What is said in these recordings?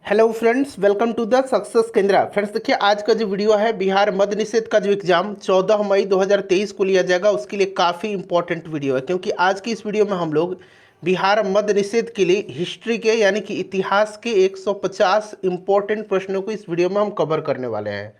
Hello friends, welcome to the success Kendra. Friends देखिए, आज का जो वीडियो है बिहार मद्य निषेध का जो एग्जाम 14 मई 2023 को लिया जाएगा, उसके लिए काफ़ी इंपॉर्टेंट वीडियो है। क्योंकि आज की इस वीडियो में हम लोग बिहार मद्य निषेध के लिए हिस्ट्री के यानी कि इतिहास के 150 इंपॉर्टेंट प्रश्नों को इस वीडियो में हम कवर करने वाले हैं।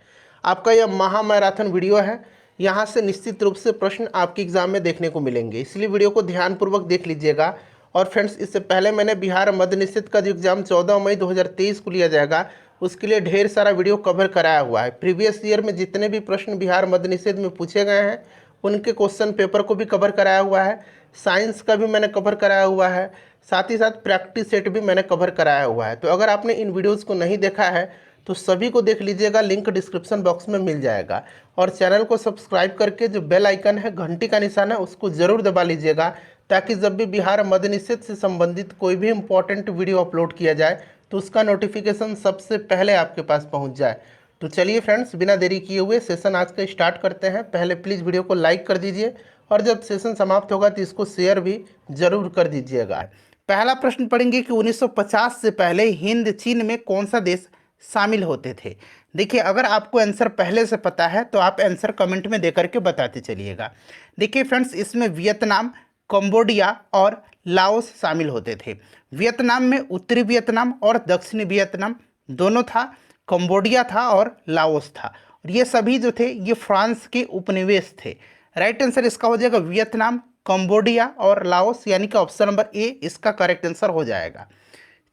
आपका यह महा मैराथन वीडियो है, यहाँ से निश्चित रूप से प्रश्न आपके एग्जाम में देखने को मिलेंगे, इसलिए वीडियो को ध्यानपूर्वक देख लीजिएगा। और फ्रेंड्स, इससे पहले मैंने बिहार मद्य निषेध का जो एग्जाम 14 मई 2023 को लिया जाएगा, उसके लिए ढेर सारा वीडियो कवर कराया हुआ है। प्रीवियस ईयर में जितने भी प्रश्न बिहार मद्य निषेध में पूछे गए हैं, उनके क्वेश्चन पेपर को भी कवर कराया हुआ है। साइंस का भी मैंने कवर कराया हुआ है, साथ ही साथ प्रैक्टिस सेट भी मैंने कवर कराया हुआ है। तो अगर आपने इन वीडियोज़ को नहीं देखा है तो सभी को देख लीजिएगा, लिंक डिस्क्रिप्शन बॉक्स में मिल जाएगा। और चैनल को सब्सक्राइब करके जो बेल आइकन है, घंटी का निशान है, उसको ज़रूर दबा लीजिएगा, ताकि जब भी बिहार मद्य निषेध से संबंधित कोई भी इंपॉर्टेंट वीडियो अपलोड किया जाए तो उसका नोटिफिकेशन सबसे पहले आपके पास पहुंच जाए। तो चलिए फ्रेंड्स, बिना देरी किए हुए सेशन आज का स्टार्ट करते हैं। पहले प्लीज़ वीडियो को लाइक कर दीजिए, और जब सेशन समाप्त होगा तो इसको शेयर भी जरूर कर दीजिएगा। पहला प्रश्न पढ़ेंगे कि 1950 से पहले हिंद चीन में कौन सा देश शामिल होते थे। देखिए, अगर आपको आंसर पहले से पता है तो आप आंसर कमेंट में दे करके बताते चलिएगा। देखिए फ्रेंड्स, इसमें वियतनाम, कंबोडिया और लाओस शामिल होते थे। वियतनाम में उत्तरी वियतनाम और दक्षिणी वियतनाम दोनों था, कंबोडिया था और लाओस था। और ये सभी जो थे ये फ्रांस के उपनिवेश थे। राइट आंसर इसका हो जाएगा वियतनाम, कंबोडिया और लाओस, यानी कि ऑप्शन नंबर ए इसका करेक्ट आंसर हो जाएगा।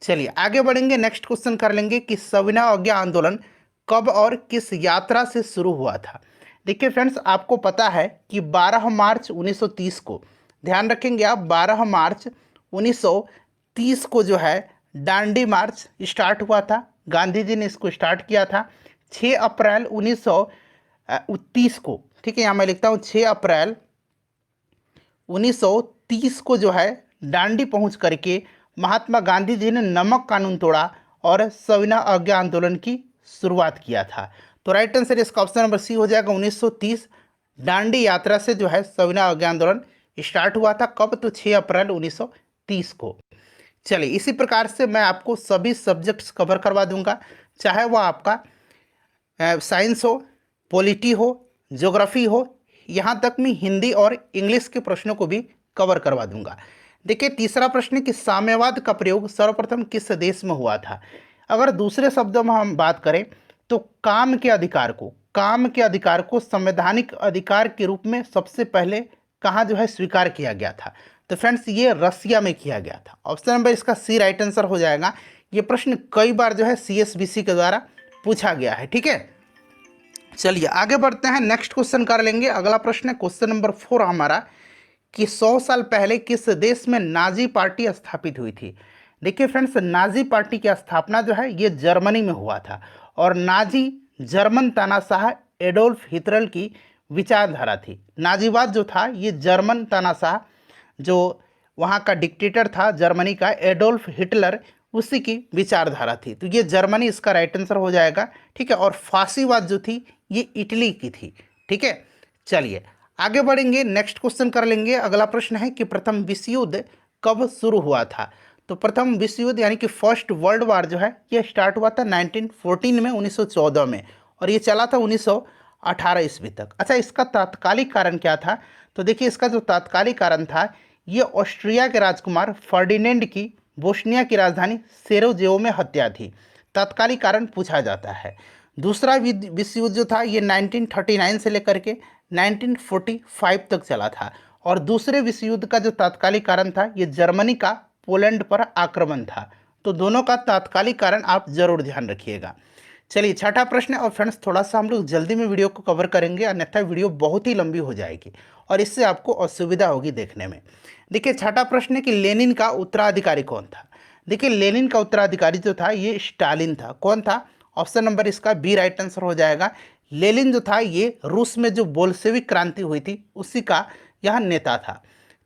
चलिए आगे बढ़ेंगे, नेक्स्ट क्वेश्चन कर लेंगे कि सविनय अवज्ञा आंदोलन कब और किस यात्रा से शुरू हुआ था। देखिए फ्रेंड्स, आपको पता है कि 12 मार्च 1930 को, ध्यान रखेंगे आप, 12 मार्च 1930 को जो है दांडी मार्च स्टार्ट हुआ था। गांधी जी ने इसको स्टार्ट किया था। 6 अप्रैल 1930 को, ठीक है, यहाँ मैं लिखता हूँ 6 अप्रैल 1930 को जो है दांडी पहुंच करके महात्मा गांधी जी ने नमक कानून तोड़ा और सविनय अवज्ञा आंदोलन की शुरुआत किया था। तो राइट आंसर इसका ऑप्शन नंबर सी हो जाएगा 1930। दांडी यात्रा से जो है सविनय अवज्ञा आंदोलन स्टार्ट हुआ था। कब? तो 6 अप्रैल 1930 को। चलिए, इसी प्रकार से मैं आपको सभी सब्जेक्ट्स कवर करवा दूंगा, चाहे वह आपका साइंस हो, पॉलिटी हो, ज्योग्राफी हो, यहाँ तक मैं हिंदी और इंग्लिश के प्रश्नों को भी कवर करवा दूंगा। देखिए, तीसरा प्रश्न कि साम्यवाद का प्रयोग सर्वप्रथम किस देश में हुआ था। अगर दूसरे शब्दों में हम बात करें तो काम के अधिकार को संवैधानिक अधिकार के रूप में सबसे पहले कहाँ जो है स्वीकार किया गया था। तो फ्रेंड्स, ये रसिया में किया गया था। ऑप्शन नंबर इसका सी राइट आंसर हो जाएगा। ये प्रश्न कई बार जो है CSBC के द्वारा पूछा गया है। ठीक है, चलिए आगे बढ़ते हैं, नेक्स्ट क्वेश्चन कर लेंगे। अगला प्रश्न है क्वेश्चन नंबर 4 हमारा कि 100 साल पहले किस देश में नाजी पार्टी स्थापित हुई थी। देखिए फ्रेंड्स, नाजी पार्टी की स्थापना जो है ये जर्मनी में हुआ था। और नाजी जर्मन तानाशाह एडोल्फ हिटलर की विचारधारा थी। नाजीवाद जो था ये जर्मन तानाशाह, जो वहाँ का डिक्टेटर था जर्मनी का, एडोल्फ हिटलर, उसी की विचारधारा थी। तो ये जर्मनी इसका राइट आंसर हो जाएगा। ठीक है, और फांसीवाद जो थी ये इटली की थी। ठीक है, चलिए आगे बढ़ेंगे, नेक्स्ट क्वेश्चन कर लेंगे। अगला प्रश्न है कि प्रथम विश्व युद्ध कब शुरू हुआ था। तो प्रथम विश्व युद्ध यानी कि फर्स्ट वर्ल्ड वार जो है ये स्टार्ट हुआ था 1914 में, 1914 में, और ये चला था 1918 ईस्वी तक। अच्छा, इसका तात्कालिक कारण क्या था। तो देखिए, इसका जो तात्कालिक कारण था ये ऑस्ट्रिया के राजकुमार फर्डिनेंड की बोस्निया की राजधानी सेरोजेओ में हत्या थी। तात्कालिक कारण पूछा जाता है। दूसरा विश्व युद्ध जो था ये 1939 से लेकर के 1945 तक चला था। और दूसरे विश्व युद्ध का जो तात्कालिक कारण था ये जर्मनी का पोलैंड पर आक्रमण था। तो दोनों का तात्कालिक कारण आप जरूर ध्यान रखिएगा। चलिए, छठा प्रश्न है, और फ्रेंड्स थोड़ा सा हम लोग जल्दी में वीडियो को कवर करेंगे, अन्यथा वीडियो बहुत ही लंबी हो जाएगी और इससे आपको असुविधा होगी देखने में। देखिए, छठा प्रश्न है कि लेनिन का उत्तराधिकारी कौन था। देखिए, लेनिन का उत्तराधिकारी जो था ये स्टालिन था। कौन था? ऑप्शन नंबर इसका बी राइट आंसर हो जाएगा। लेनिन जो था ये रूस में जो बोल्शेविक क्रांति हुई थी उसी का यह नेता था।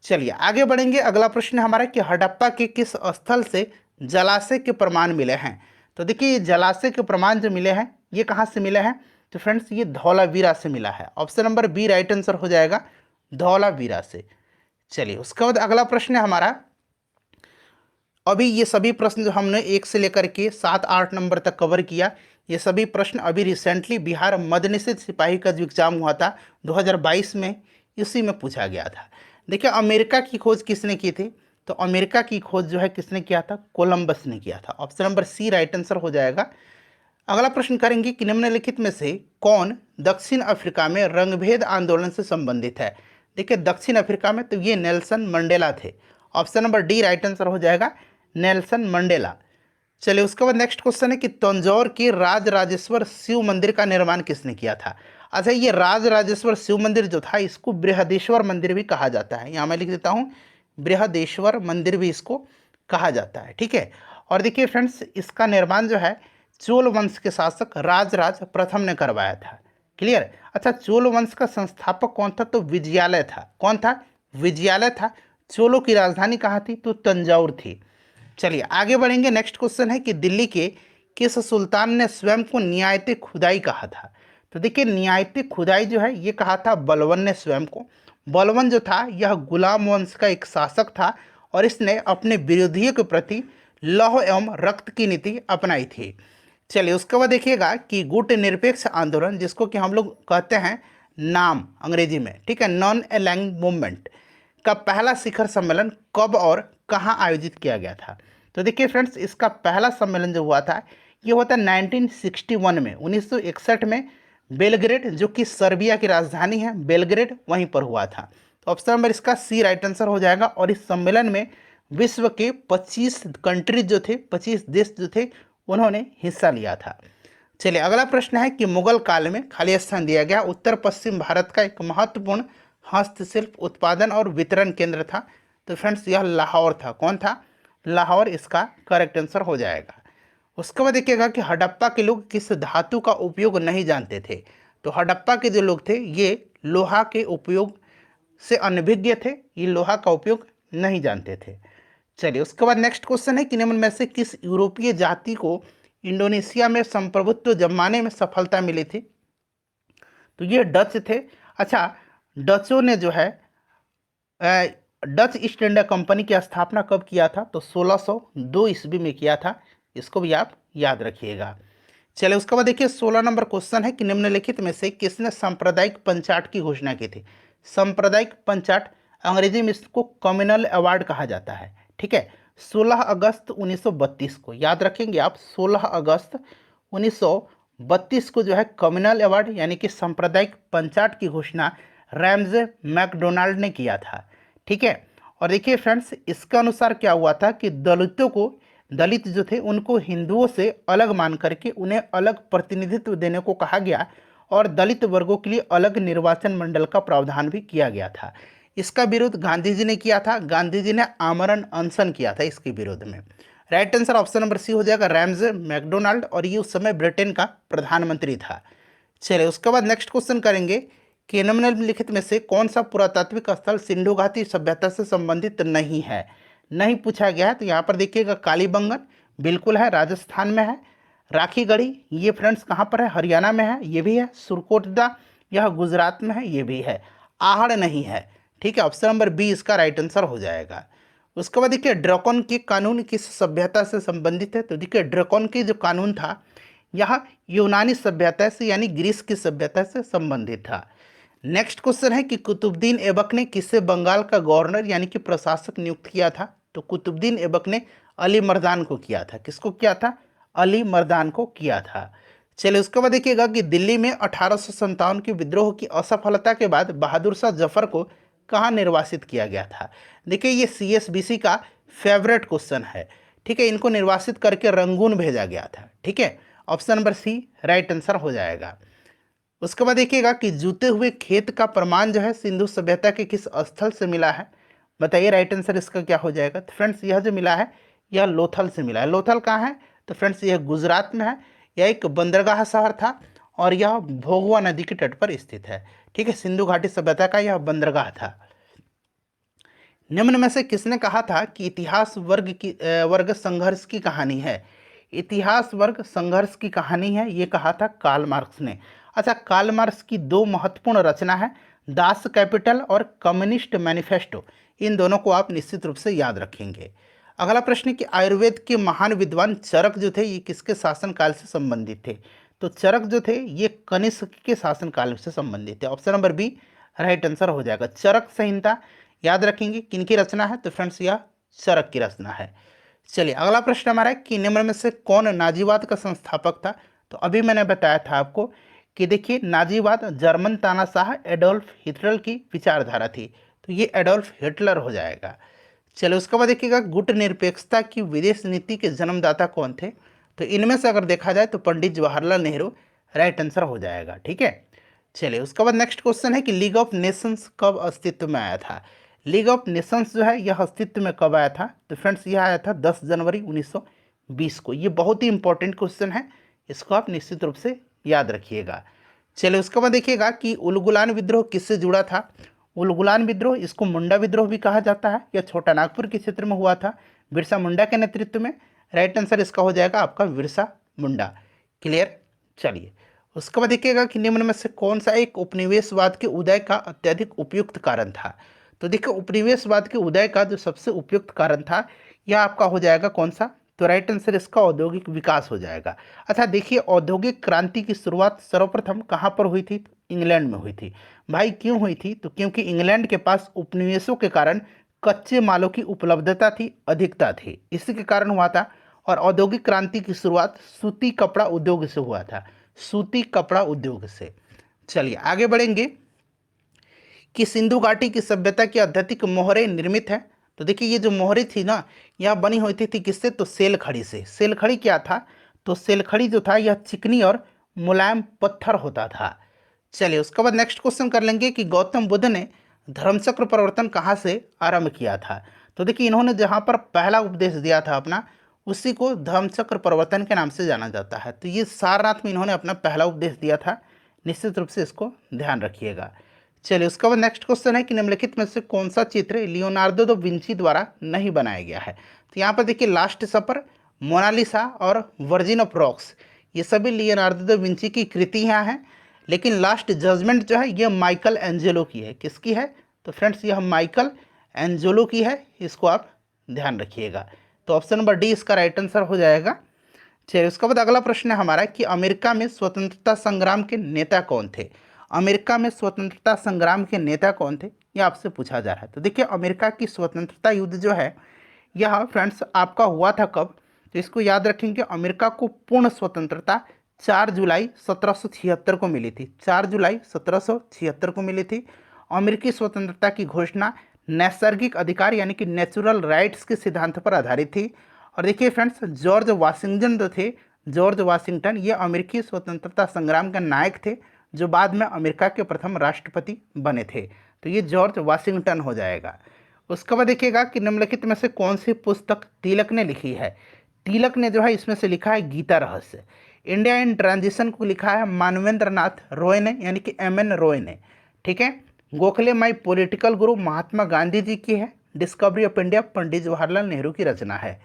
चलिए आगे बढ़ेंगे। अगला प्रश्न हमारा कि हड़प्पा के किस स्थल से जलाशय के प्रमाण मिले हैं। तो देखिए, ये जलाशय के प्रमाण जो मिले हैं ये कहाँ से मिले हैं। तो फ्रेंड्स, ये धौलावीरा से मिला है। Option number B right answer हो जाएगा, धौलावीरा से। चलिए उसके बाद अगला प्रश्न है हमारा अभी ये सभी प्रश्न जो हमने 1 से लेकर के 7-8 नंबर तक कवर किया, ये सभी प्रश्न अभी रिसेंटली बिहार मद्यनिषेध सिपाही का जो एग्जाम हुआ था 2022 में, इसी में पूछा गया था। देखिए अमेरिका की खोज किसने की थी, तो अमेरिका की खोज जो है किसने किया था, कोलंबस ने किया था। Option number C right answer हो जाएगा। अगला प्रश्न करेंगे कि निम्नलिखित में से कौन दक्षिण अफ्रीका में रंगभेद आंदोलन से संबंधित है। देखिए दक्षिण अफ्रीका में तो ये नेल्सन मंडेला थे। Option number D right answer हो जाएगा, नेल्सन मंडेला। चलिए उसके बाद नेक्स्ट क्वेश्चन है कि तंजौर के राज राजेश्वर शिव मंदिर का निर्माण किसने किया था। अच्छा ये राज राजेश्वर शिव मंदिर जो था इसको बृहदेश्वर मंदिर भी कहा जाता है, यहाँ मैं लिख देता हूँ, बृहदेश्वर मंदिर भी इसको कहा जाता है। ठीक है, और देखिए फ्रेंड्स इसका निर्माण जो है चोल वंश के शासक राजराज प्रथम ने करवाया था। क्लियर। अच्छा चोल वंश का संस्थापक कौन था, तो विजयालय था। कौन था, विजयालय था। चोलों की राजधानी कहाँ थी, तो तंजौर थी। चलिए आगे बढ़ेंगे। नेक्स्ट क्वेश्चन है कि दिल्ली के किस सुल्तान ने स्वयं को नियायत खुदाई कहा था। तो देखिए नियायत खुदाई जो है ये कहा था बलवन ने स्वयं को। बलवन जो था यह गुलाम वंश का एक शासक था और इसने अपने विरोधियों के प्रति लौह एवं रक्त की नीति अपनाई थी। चलिए उसके बाद देखिएगा कि गुट निरपेक्ष आंदोलन, जिसको कि हम लोग कहते हैं नाम अंग्रेजी में, ठीक है, नॉन अलाइंग मूवमेंट, का पहला शिखर सम्मेलन कब और कहाँ आयोजित किया गया था। तो देखिए फ्रेंड्स इसका पहला सम्मेलन जो हुआ था ये हुआ था 1961 में, 1961 में बेलग्रेड, जो कि सर्बिया की राजधानी है बेलग्रेड, वहीं पर हुआ था। तो ऑप्शन नंबर इसका सी राइट आंसर हो जाएगा। और इस सम्मेलन में विश्व के 25 कंट्रीज जो थे, 25 देश जो थे, उन्होंने हिस्सा लिया था। चलिए अगला प्रश्न है कि मुगल काल में खाली स्थान दिया गया उत्तर पश्चिम भारत का एक महत्वपूर्ण हस्तशिल्प उत्पादन और वितरण केंद्र था। तो फ्रेंड्स यह लाहौर था। कौन था, लाहौर इसका करेक्ट आंसर हो जाएगा। उसके बाद देखिएगा कि हड़प्पा के लोग किस धातु का उपयोग नहीं जानते थे। तो हड़प्पा के जो लोग थे ये लोहा के उपयोग से अनभिज्ञ थे, ये लोहा का उपयोग नहीं जानते थे। चलिए उसके बाद नेक्स्ट क्वेश्चन है कि निम्न में से किस यूरोपीय जाति को इंडोनेशिया में संप्रभुत्व जमाने में सफलता मिली थी। तो ये डच थे। अच्छा डचों ने जो है डच ईस्ट इंडिया कंपनी की स्थापना कब किया था, तो 1602 ईस्वी में किया था। इसको भी आप याद रखिएगा। चलिए उसके बाद देखिए 16 नंबर क्वेश्चन है कि निम्नलिखित में से किसने सांप्रदायिक पंचाट की घोषणा की थी। सांप्रदायिक पंचाट अंग्रेजी में इसको कम्युनल अवार्ड कहा जाता है। ठीक है, 16 अगस्त 1932 को याद रखेंगे आप, 16 अगस्त 1932 को जो है कम्युनल अवार्ड यानी कि सांप्रदायिक पंचाट की घोषणा रैम्जे मैकडोनाल्ड ने किया था। ठीक है, और देखिए फ्रेंड्स इसके अनुसार क्या हुआ था कि दलितों को, दलित जो थे उनको हिंदुओं से अलग मान करके उन्हें अलग प्रतिनिधित्व देने को कहा गया और दलित वर्गों के लिए अलग निर्वाचन मंडल का प्रावधान भी किया गया था। इसका विरोध गांधी जी ने किया था। गांधी जी ने आमरण अनशन किया था इसके विरोध में। Right answer option number C हो जाएगा, रैम्जे मैकडोनाल्ड, और ये उस समय ब्रिटेन का प्रधानमंत्री था। चलिए उसके बाद नेक्स्ट क्वेश्चन करेंगे कि निम्नलिखित में से कौन सा पुरातात्विक स्थल सिंधु घाटी सभ्यता से संबंधित नहीं है। नहीं पूछा गया है, तो यहाँ पर देखिएगा कालीबंगन बिल्कुल है, राजस्थान में है। राखी गढ़ी ये फ्रेंड्स कहाँ पर है, हरियाणा में है, ये भी है। सुरकोटदा यह गुजरात में है, ये भी है। आहड़ नहीं है। ठीक है, ऑप्शन नंबर बी इसका राइट आंसर हो जाएगा। उसके बाद देखिए ड्रैकन के कानून किस सभ्यता से संबंधित है। तो देखिए ड्रैकन के जो कानून था यह यूनानी सभ्यता से यानी ग्रीस की सभ्यता से संबंधित था। नेक्स्ट क्वेश्चन है कि कुतुबुद्दीन ऐबक ने किसे बंगाल का गवर्नर यानी कि प्रशासक नियुक्त किया था। तो कुतुबुद्दीन ऐबक ने अली मर्दान को किया था। किसको किया था, अली मर्दान को किया था। चलिए उसके बाद देखिएगा कि दिल्ली में 1857 के विद्रोह की असफलता के बाद बहादुर शाह जफर को कहाँ निर्वासित किया गया था। देखिए ये CSBC का फेवरेट क्वेश्चन है। ठीक है, इनको निर्वासित करके रंगून भेजा गया था। ठीक है, option number C right answer हो जाएगा। उसके बाद देखिएगा कि जूते हुए खेत का प्रमाण जो है सिंधु सभ्यता के किस स्थल से मिला है। बताइए राइट आंसर इसका क्या हो जाएगा। तो फ्रेंड्स यह जो मिला है यह लोथल से मिला है। लोथल कहाँ है, तो फ्रेंड्स यह गुजरात में है। यह एक बंदरगाह शहर था और यह भोगवा नदी के तट पर स्थित है। ठीक है, सिंधु घाटी सभ्यता का यह बंदरगाह था। निम्न में से किसने कहा था कि इतिहास वर्ग संघर्ष की कहानी है। इतिहास वर्ग संघर्ष की कहानी है, ये कहा था कार्ल मार्क्स ने। अच्छा कार्ल मार्क्स की दो महत्वपूर्ण रचना है, दास कैपिटल और कम्युनिस्ट मैनिफेस्टो। इन दोनों को आप निश्चित रूप से याद रखेंगे। अगला प्रश्न है कि आयुर्वेद के महान विद्वान चरक जो थे ये किसके शासनकाल से संबंधित थे? तो चरक जो थे ये कनिष्क के शासनकाल से संबंधित थे। Option number B right answer हो जाएगा। चरक संहिता याद रखेंगे किनकी रचना है? तो फ्रेंड्स यह चरक की रचना है। चलिए अगला प्रश्न हमारा है कि निम्न में से कौन नाजीवाद का संस्थापक था? तो अभी मैंने बताया था आपको कि देखिए नाजीवाद जर्मन तानाशाह एडोल्फ हिटलर की विचारधारा थी, तो ये एडोल्फ हिटलर हो जाएगा। चलो उसके बाद देखिएगा गुटनिरपेक्षता की विदेश नीति के जन्मदाता कौन थे? तो इनमें से अगर देखा जाए तो पंडित जवाहरलाल नेहरू राइट आंसर हो जाएगा। ठीक है, चलिए उसके बाद नेक्स्ट क्वेश्चन है कि लीग ऑफ नेशंस कब अस्तित्व में आया था? लीग ऑफ नेशंस जो है यह अस्तित्व में कब आया था? तो फ्रेंड्स यह आया था 10 जनवरी 1920 को। ये बहुत ही इंपॉर्टेंट क्वेश्चन है, इसको आप निश्चित रूप से याद रखिएगा। चलिए उसके बाद देखिएगा कि उलगुलान विद्रोह किससे जुड़ा था? उलगुलान विद्रोह इसको मुंडा विद्रोह भी कहा जाता है, यह छोटा नागपुर के क्षेत्र में हुआ था बिरसा मुंडा के नेतृत्व में। राइट आंसर इसका हो जाएगा आपका बिरसा मुंडा। क्लियर। चलिए उसके बाद देखिएगा कि निम्न में से कौन सा एक उपनिवेशवाद के उदय का अत्यधिक उपयुक्त कारण था? तो देखिए उपनिवेशवाद के उदय का जो सबसे उपयुक्त कारण था यह आपका हो जाएगा कौन सा? तो राइट आंसर इसका औद्योगिक विकास हो जाएगा। अच्छा देखिए औद्योगिक क्रांति की शुरुआत सर्वप्रथम कहाँ पर हुई थी? इंग्लैंड में हुई थी। भाई क्यों हुई थी? तो क्योंकि इंग्लैंड के पास उपनिवेशों के कारण कच्चे मालों की उपलब्धता थी, अधिकता थी, इसी के कारण हुआ था। और औद्योगिक क्रांति की शुरुआत सूती कपड़ा उद्योग से हुआ था, सूती कपड़ा उद्योग से। चलिए आगे बढ़ेंगे कि सिंधु घाटी की सभ्यता की अत्यधिक मोहरें निर्मित है। तो देखिए ये जो मोहरें थी ना यह बनी हुई थी किससे? तो सेल खड़ी से। सेल खड़ी क्या था? तो सेल खड़ी जो था यह चिकनी और मुलायम पत्थर होता था। चलिए उसके बाद नेक्स्ट क्वेश्चन कर लेंगे कि गौतम बुद्ध ने धर्मचक्र परिवर्तन कहाँ से आरंभ किया था? तो देखिए इन्होंने जहाँ पर पहला उपदेश दिया था अपना उसी को धर्मचक्र परिवर्तन के नाम से जाना जाता है। तो ये सारनाथ में इन्होंने अपना पहला उपदेश दिया था, निश्चित रूप से इसको ध्यान रखिएगा। चलिए उसके बाद नेक्स्ट क्वेश्चन है कि निम्नलिखित में से कौन सा चित्र लियोनार्डो दा विंची द्वारा नहीं बनाया गया है? तो यहाँ पर देखिए लास्ट सपर, मोनालिसा और वर्जिन ऑफ रॉक्स ये सभी लियोनार्डो दा विंची की कृतियाँ हैं, लेकिन लास्ट जजमेंट जो है ये माइकल एंजेलो की है। किसकी है? तो फ्रेंड्स यह माइकल एंजेलो की है, इसको आप ध्यान रखिएगा। तो ऑप्शन नंबर डी इसका राइट आंसर हो जाएगा। चलिए उसके बाद अगला प्रश्न है हमारा कि अमेरिका में स्वतंत्रता संग्राम के नेता कौन थे? अमेरिका में स्वतंत्रता संग्राम के नेता कौन थे ये आपसे पूछा जा रहा है। तो देखिए अमेरिका की स्वतंत्रता युद्ध जो है यह फ्रेंड्स आपका हुआ था कब? तो इसको याद रखेंगे, अमेरिका को पूर्ण स्वतंत्रता 4 जुलाई 1776 को मिली थी। 4 जुलाई 1776 को मिली थी। अमेरिकी स्वतंत्रता की घोषणा नैसर्गिक अधिकार यानी कि नेचुरल राइट्स के सिद्धांत पर आधारित थी। और देखिए फ्रेंड्स जॉर्ज वाशिंगटन जो थे, जॉर्ज वाशिंगटन ये अमेरिकी स्वतंत्रता संग्राम के नायक थे जो बाद में अमेरिका के प्रथम राष्ट्रपति बने थे। तो ये जॉर्ज वाशिंगटन हो जाएगा। उसके बाद देखिएगा कि निम्नलिखित में से कौन सी पुस्तक तिलक ने लिखी है? तिलक ने जो है इसमें से लिखा है गीता रहस्य। इंडिया इन ट्रांजिशन को लिखा है मानवेंद्र नाथ रॉय ने यानी कि MN रॉय ने। ठीक है। गोखले माई पॉलिटिकल गुरु महात्मा गांधी जी की है। Discovery of India Pandit Jawaharlal Nehru की रचना है।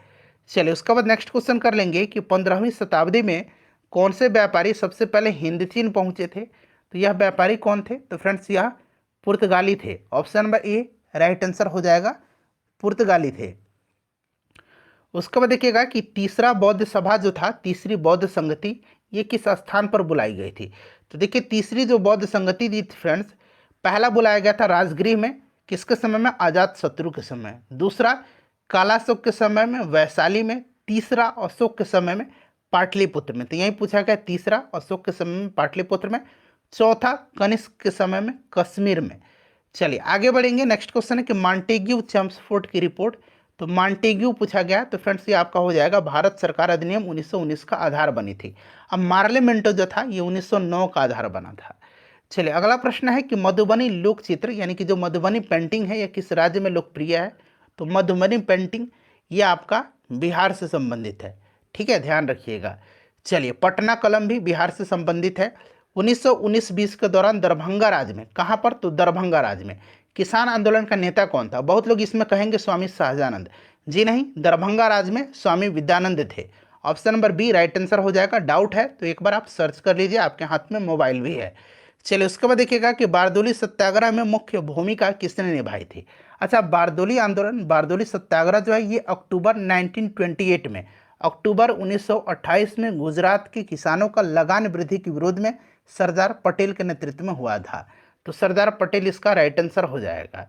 चलिए उसके बाद नेक्स्ट क्वेश्चन कर लेंगे कि 15वीं शताब्दी में कौन से व्यापारी सबसे पहले हिंद चीन पहुंचे थे? तो यह व्यापारी कौन थे? तो फ्रेंड्स यह पुर्तगाली थे। Option number A right answer हो जाएगा, पुर्तगाली थे। उसके बाद देखिएगा कि तीसरा बौद्ध सभा जो था, तीसरी बौद्ध संगति, ये किस स्थान पर बुलाई गई थी? तो देखिए तीसरी जो बौद्ध संगति थी फ्रेंड्स, पहला बुलाया गया था राजगृह में, किसके समय में? अजात शत्रु के समय। दूसरा कालाशोक के समय में वैशाली में। तीसरा अशोक के समय में पाटलिपुत्र में। तो यही पूछा गया, तीसरा अशोक के समय में पाटलिपुत्र में, चौथा कनिष्क के समय में कश्मीर में। चलिए आगे बढ़ेंगे। नेक्स्ट क्वेश्चन है कि मॉन्टेग्यू चेम्सफोर्ड की रिपोर्ट। तो मॉन्टेग्यू पूछा गया, तो फ्रेंड्स ये आपका हो जाएगा भारत सरकार अधिनियम 1919 का आधार बनी थी। अब मार्लिमेंटो जो था ये 1909 का आधार बना था। चलिए अगला प्रश्न है कि मधुबनी लोक चित्र यानी कि जो मधुबनी पेंटिंग है यह किस राज्य में लोकप्रिय है? तो मधुबनी पेंटिंग ये आपका बिहार से संबंधित है। ठीक है, ध्यान रखिएगा। चलिए पटना कलम भी बिहार से संबंधित है। 1919-20 के दौरान दरभंगा राज्य में, कहाँ पर? तो दरभंगा राज्य में किसान आंदोलन का नेता कौन था? बहुत लोग इसमें कहेंगे स्वामी शाहजानंद, जी नहीं, दरभंगा राज्य में स्वामी विद्यानंद थे। Option number B right answer हो जाएगा। डाउट है तो एक बार आप सर्च कर लीजिए, आपके हाथ में मोबाइल भी है। चलिए उसके बाद देखिएगा कि बारदोली सत्याग्रह में मुख्य भूमिका किसने निभाई थी? अच्छा, बारदोली आंदोलन, बारदोली सत्याग्रह जो है ये अक्टूबर 1928 में, अक्टूबर 1928 में गुजरात के किसानों का लगान वृद्धि के विरोध में सरदार पटेल के नेतृत्व में हुआ था। तो सरदार पटेल इसका राइट आंसर हो जाएगा।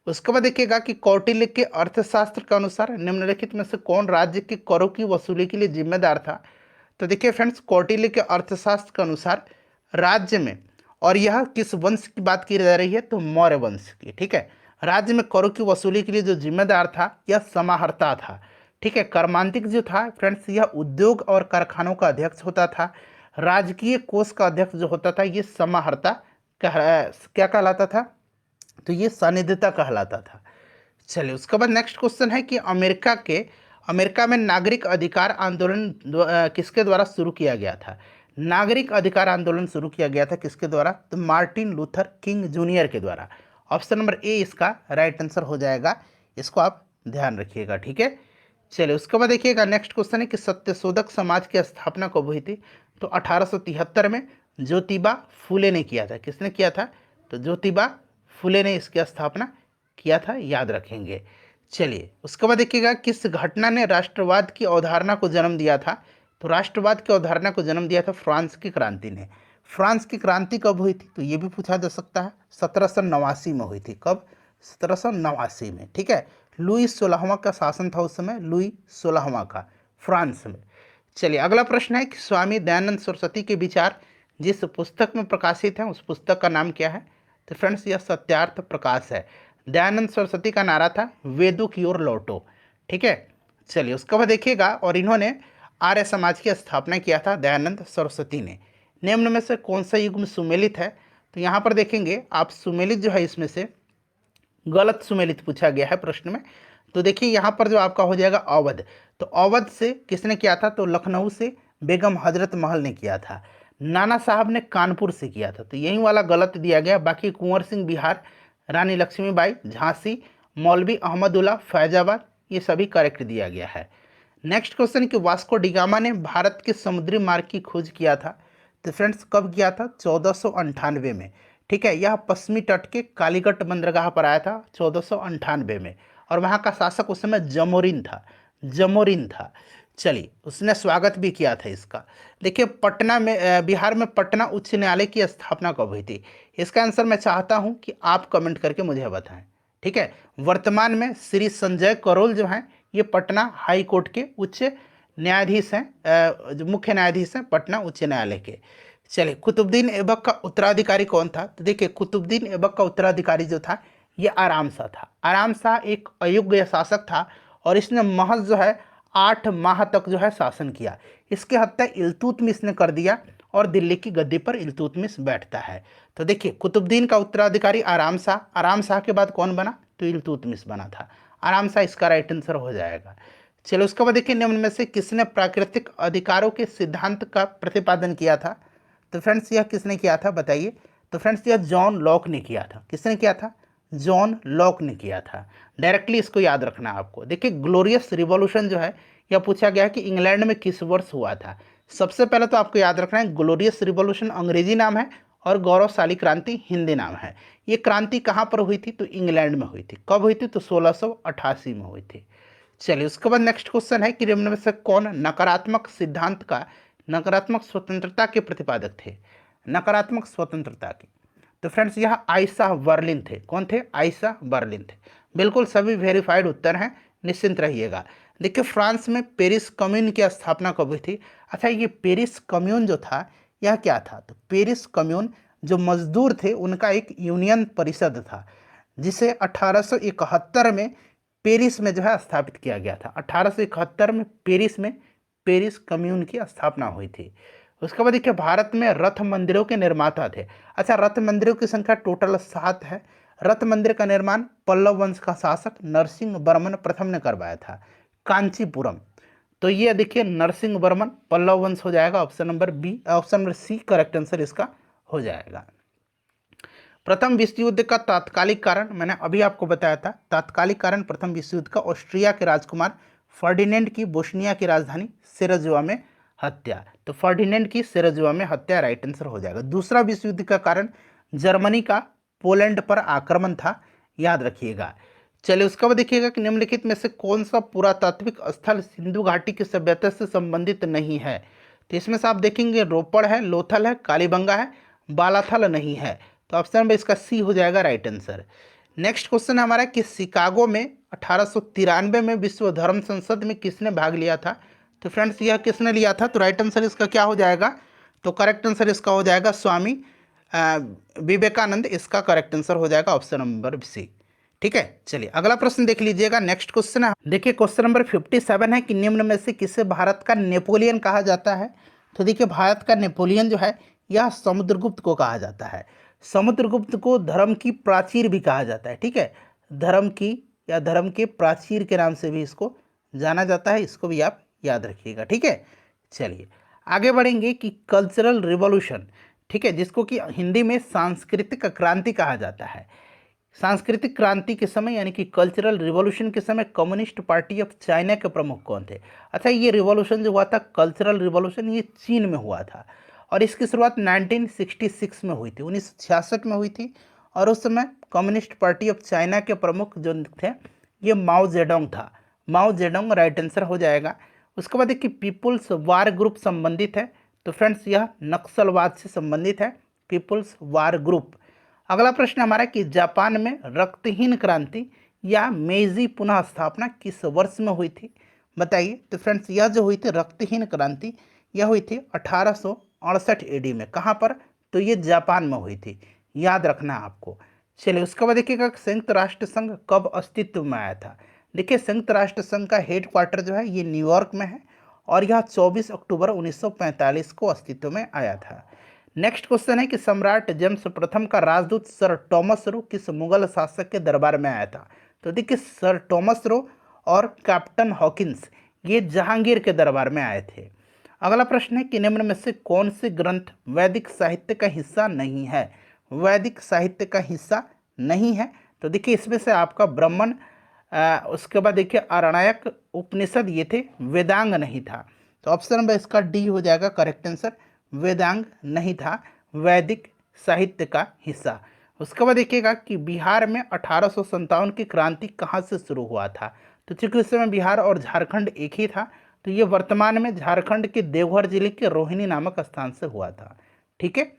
उसके बाद देखिएगा कि कौटिल्य के अर्थशास्त्र के अनुसार निम्नलिखित में से कौन राज्य के करों की वसूली के लिए जिम्मेदार था। तो देखिए फ्रेंड्स, कौटिल्य के अर्थशास्त्र के अनुसार राज्य में, और यह किस वंश की बात की जा रही है, तो मौर्य वंश की, ठीक है। राज्य में करों की वसूली के लिए जो जिम्मेदार था यह समाहर्ता था, ठीक है। कर्मांतिक जो था फ्रेंड्स, यह उद्योग और कारखानों का अध्यक्ष होता था। राजकीय कोष का अध्यक्ष जो होता था ये समाहर्ता क्या कहलाता था, तो ये सानिध्यता कहलाता था। चलिए, उसके बाद नेक्स्ट क्वेश्चन है कि अमेरिका में नागरिक अधिकार आंदोलन किसके द्वारा शुरू किया गया था। नागरिक अधिकार आंदोलन शुरू किया गया था किसके द्वारा, तो मार्टिन लूथर किंग जूनियर के द्वारा। ऑप्शन नंबर ए इसका राइट आंसर हो जाएगा, इसको आप ध्यान रखिएगा, ठीक है। चलिए, उसके बाद देखिएगा नेक्स्ट क्वेश्चन है कि सत्यशोधक समाज की स्थापना कब हुई थी। तो 1873 में ज्योतिबा फुले ने किया था। किसने किया था, तो ज्योतिबा फुले ने इसकी स्थापना किया था, याद रखेंगे। चलिए, उसके बाद देखिएगा किस घटना ने राष्ट्रवाद की अवधारणा को जन्म दिया था। तो राष्ट्रवाद की अवधारणा को जन्म दिया था फ्रांस की क्रांति ने। फ्रांस की क्रांति कब हुई थी, तो ये भी पूछा जा सकता है। 1789 में हुई थी। कब, 1789 में, ठीक है। लुई 16वां का शासन था उस समय, लुई 16वां का, फ्रांस में। चलिए, अगला प्रश्न है कि स्वामी दयानंद सरस्वती के विचार जिस पुस्तक में प्रकाशित हैं उस पुस्तक का नाम क्या है। तो फ्रेंड्स, यह सत्यार्थ प्रकाश है। दयानंद सरस्वती का नारा था वेदों की ओर लौटो, ठीक है। चलिए, उसके बाद देखिएगा, और इन्होंने आर्य समाज की स्थापना किया था दयानंद सरस्वती ने। निम्न में से कौन सा युग्म सुमेलित है। तो यहाँ पर देखेंगे आप, सुमेलित जो है इसमें से गलत सुमेलित पूछा गया है प्रश्न में। तो देखिए यहाँ पर जो आपका हो जाएगा अवध। तो अवध से किसने किया था, तो लखनऊ से बेगम हजरत महल ने किया था। नाना साहब ने कानपुर से किया था, तो यही वाला गलत दिया गया। बाकी कुंवर सिंह बिहार, रानी लक्ष्मीबाई झांसी, मौलवी अहमदुल्ला फैजाबाद, ये सभी करेक्ट दिया गया है। नेक्स्ट क्वेश्चन कि वास्को डिगामा ने भारत के समुद्री मार्ग की खोज किया था। तो फ्रेंड्स, कब किया था, 1498 में, ठीक है। यह पश्चिमी तट के कालीकट बंदरगाह पर आया था 1498 में, और वहाँ का शासक उस समय जमोरिन था। चलिए, उसने स्वागत भी किया था इसका। देखिए, पटना में बिहार में पटना उच्च न्यायालय की स्थापना कब हुई थी। इसका आंसर मैं चाहता हूं कि आप कमेंट करके मुझे बताएं, ठीक है। वर्तमान में श्री संजय करोल जो हैं ये पटना हाई कोर्ट के उच्च न्यायाधीश हैं, जो मुख्य न्यायाधीश हैं पटना उच्च न्यायालय के। चलिए, कुतुबुद्दीन ऐबक का उत्तराधिकारी कौन था। तो देखिए, कुतुबुद्दीन ऐबक का उत्तराधिकारी जो था ये आराम शाह था। आराम शाह एक अयोग्य शासक था, और इसने महज जो है 8 माह तक जो है शासन किया। इसकी हत्या इल्तुतमिश ने कर दिया, और दिल्ली की गद्दी पर इल्तुतमिश बैठता है। तो देखिए, कुतुबुद्दीन का उत्तराधिकारी आराम शाह के बाद कौन बना, तो इल्तुतमिश बना था। आराम शाह इसका राइट आंसर हो जाएगा। चलो, उसके बाद देखिए, निम्न में से किसने प्राकृतिक अधिकारों के सिद्धांत का प्रतिपादन किया था। तो फ्रेंड्स, यह किसने किया था बताइए। तो फ्रेंड्स, यह जॉन लॉक ने किया था। किसने किया था, जॉन लॉक ने किया था। डायरेक्टली इसको याद रखना है आपको। देखिए, ग्लोरियस रिवॉल्यूशन जो है यह पूछा गया कि इंग्लैंड में किस वर्ष हुआ था। सबसे पहले तो आपको याद रखना है, ग्लोरियस रिवॉल्यूशन अंग्रेजी नाम है और गौरवशाली क्रांति हिंदी नाम है। ये क्रांति कहाँ पर हुई थी, तो इंग्लैंड में हुई थी। कब हुई थी, तो 1688 में हुई थी। चलिए, उसके बाद नेक्स्ट क्वेश्चन है कि निम्न में से कौन नकारात्मक सिद्धांत का, नकारात्मक स्वतंत्रता के प्रतिपादक थे। नकारात्मक स्वतंत्रता के, तो फ्रेंड्स यह आइसा बर्लिन थे। कौन थे, आइसा बर्लिन थे। बिल्कुल सभी वेरीफाइड उत्तर हैं, निश्चिंत रहिएगा। देखिए, फ्रांस में पेरिस कम्यून की स्थापना कब हुई थी। अच्छा, ये पेरिस कम्यून जो था यह क्या था, तो पेरिस कम्यून जो मजदूर थे उनका एक यूनियन परिषद था, जिसे 1871 में पेरिस में जो है स्थापित किया गया था। 1871 में पेरिस में पेरिस कम्यून की स्थापना हुई थी। उसके बाद देखिए, भारत में रथ मंदिरों के निर्माता थे। अच्छा, रथ मंदिरों की संख्या टोटल 7 है। रथ मंदिर का निर्माण पल्लव वंश का शासक नरसिंह वर्मन प्रथम ने करवाया था, कांचीपुरम। तो ये देखिए, नरसिंह वर्मन, पल्लव वंश हो जाएगा। Option number C correct answer इसका हो जाएगा। प्रथम विश्व युद्ध का तात्कालिक कारण मैंने अभी आपको बताया था। तात्कालिक कारण प्रथम विश्व युद्ध का ऑस्ट्रिया के राजकुमार फर्डिनेंड की बोस्निया की राजधानी सेरेज़ोवा में हत्या। तो फर्डिनेंड की सेरेज़ोवा में हत्या राइट आंसर हो जाएगा। दूसरा विश्व युद्ध का कारण जर्मनी का पोलैंड पर आक्रमण था, याद रखिएगा। चलिए उसके बाद देखिएगा कि निम्नलिखित में से कौन सा पुरातात्विक स्थल सिंधु घाटी की सभ्यता से संबंधित नहीं है। तो इसमें से आप देखेंगे रोपड़ है, लोथल है, कालीबंगा है, बालाथल नहीं है। तो ऑप्शन नंबर इसका सी हो जाएगा राइट आंसर। नेक्स्ट क्वेश्चन है हमारा कि शिकागो में 1893 में विश्व धर्म संसद में किसने भाग लिया था। तो फ्रेंड्स यह किसने लिया था, तो राइट आंसर इसका क्या हो जाएगा, तो करेक्ट आंसर इसका हो जाएगा स्वामी विवेकानंद। इसका करेक्ट आंसर हो जाएगा ऑप्शन नंबर सी। ठीक है, चलिए अगला प्रश्न देख लीजिएगा। नेक्स्ट क्वेश्चन है, देखिए क्वेश्चन नंबर 57 है कि निम्न में से किसे भारत का नेपोलियन कहा जाता है। तो देखिए भारत का नेपोलियन जो है यह समुद्रगुप्त को कहा जाता है। समुद्रगुप्त को धर्म की प्राचीर भी कहा जाता है। ठीक है, धर्म की या धर्म के प्राचीर के नाम से भी इसको जाना जाता है, इसको भी आप याद रखिएगा। ठीक है, चलिए आगे बढ़ेंगे कि कल्चरल रिवॉल्यूशन, ठीक है, जिसको कि हिंदी में सांस्कृतिक क्रांति कहा जाता है। सांस्कृतिक क्रांति के समय यानी कि कल्चरल रिवॉल्यूशन के समय कम्युनिस्ट पार्टी ऑफ चाइना के प्रमुख कौन थे। अच्छा, ये रिवॉल्यूशन जो हुआ था कल्चरल रिवॉल्यूशन, ये चीन में हुआ था और इसकी शुरुआत 1966 में हुई थी, 1966 में हुई थी। और उस समय कम्युनिस्ट पार्टी ऑफ चाइना के प्रमुख जो थे ये माओ जेडोंग था। माओ जेडोंग राइट आंसर हो जाएगा। उसके बाद देखिए पीपुल्स वार ग्रुप संबंधित है। तो फ्रेंड्स यह नक्सलवाद से संबंधित है, पीपुल्स वार ग्रुप। अगला प्रश्न हमारा कि जापान में रक्तहीन क्रांति या मेजी पुनः स्थापना किस वर्ष में हुई थी, बताइए। तो फ्रेंड्स यह जो हुई थी रक्तहीन क्रांति, यह हुई थी 1868 एडी में। कहाँ पर, तो ये जापान में हुई थी, याद रखना है आपको। चलिए उसके बाद देखिएगा संयुक्त राष्ट्र संघ कब अस्तित्व में आया था। देखिए संयुक्त राष्ट्र संघ का हेड क्वार्टर जो है ये न्यूयॉर्क में है और यह 24 अक्टूबर 1945 को अस्तित्व में आया था। नेक्स्ट क्वेश्चन है कि सम्राट जेम्स प्रथम का राजदूत सर टॉमस रो किस मुगल शासक के दरबार में आया था। तो देखिए सर टॉमस रो और कैप्टन हॉकिंस ये जहांगीर के दरबार में आए थे। अगला प्रश्न है कि निम्न में से कौन से ग्रंथ वैदिक साहित्य का हिस्सा नहीं है। वैदिक साहित्य का हिस्सा नहीं है, तो देखिए इसमें से आपका ब्राह्मण, उसके बाद देखिए आरण्यक उपनिषद ये थे, वेदांग नहीं था। तो ऑप्शन नंबर इसका डी हो जाएगा करेक्ट आंसर, वेदांग नहीं था वैदिक साहित्य का हिस्सा। उसके बाद देखिएगा कि बिहार में 1857 की क्रांति कहाँ से शुरू हुआ था। तो चूंकि उस समय बिहार और झारखंड एक ही था, तो ये वर्तमान में झारखंड के देवघर जिले के रोहिणी नामक स्थान से हुआ था। ठीक है,